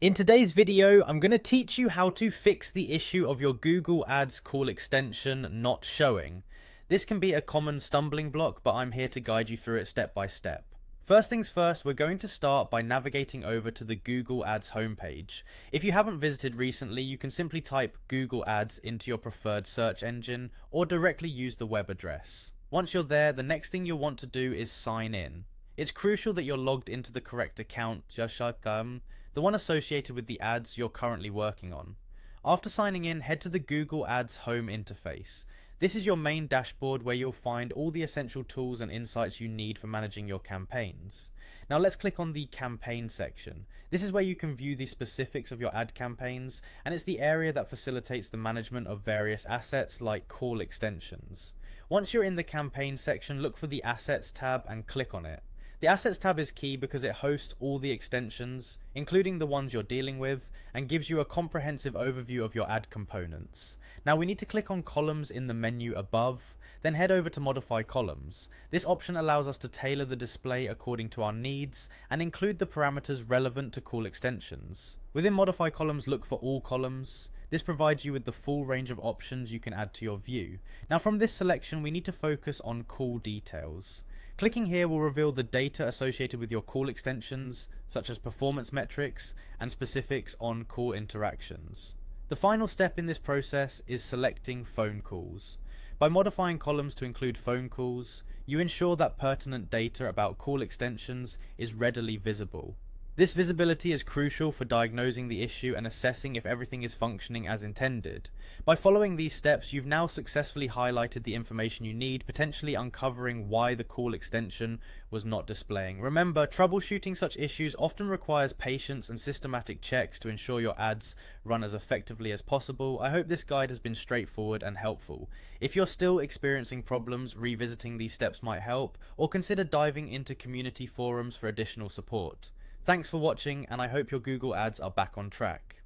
In today's video, I'm going to teach you how to fix the issue of your Google Ads call extension not showing. This can be a common stumbling block, but I'm here to guide you through it step by step. First things first, we're going to start by navigating over to the Google Ads homepage. If you haven't visited recently, you can simply type Google Ads into your preferred search engine or directly use the web address. Once you're there, the next thing you'll want to do is sign in. It's crucial that you're logged into the correct account, the one associated with the ads you're currently working on. After signing in, head to the Google Ads home interface. This is your main dashboard where you'll find all the essential tools and insights you need for managing your campaigns. Now let's click on the campaign section. This is where you can view the specifics of your ad campaigns, and it's the area that facilitates the management of various assets like call extensions. Once you're in the campaign section, look for the Assets tab and click on it. The Assets tab is key because it hosts all the extensions, including the ones you're dealing with, and gives you a comprehensive overview of your ad components. Now we need to click on Columns in the menu above, then head over to Modify Columns. This option allows us to tailor the display according to our needs and include the parameters relevant to call extensions. Within Modify Columns, look for All Columns. This provides you with the full range of options you can add to your view. Now from this selection, we need to focus on call details. Clicking here will reveal the data associated with your call extensions, such as performance metrics and specifics on call interactions. The final step in this process is selecting phone calls. By modifying columns to include phone calls, you ensure that pertinent data about call extensions is readily visible. This visibility is crucial for diagnosing the issue and assessing if everything is functioning as intended. By following these steps, you've now successfully highlighted the information you need, potentially uncovering why the call extension was not displaying. Remember, troubleshooting such issues often requires patience and systematic checks to ensure your ads run as effectively as possible. I hope this guide has been straightforward and helpful. If you're still experiencing problems, revisiting these steps might help, or consider diving into community forums for additional support. Thanks for watching, and I hope your Google Ads are back on track.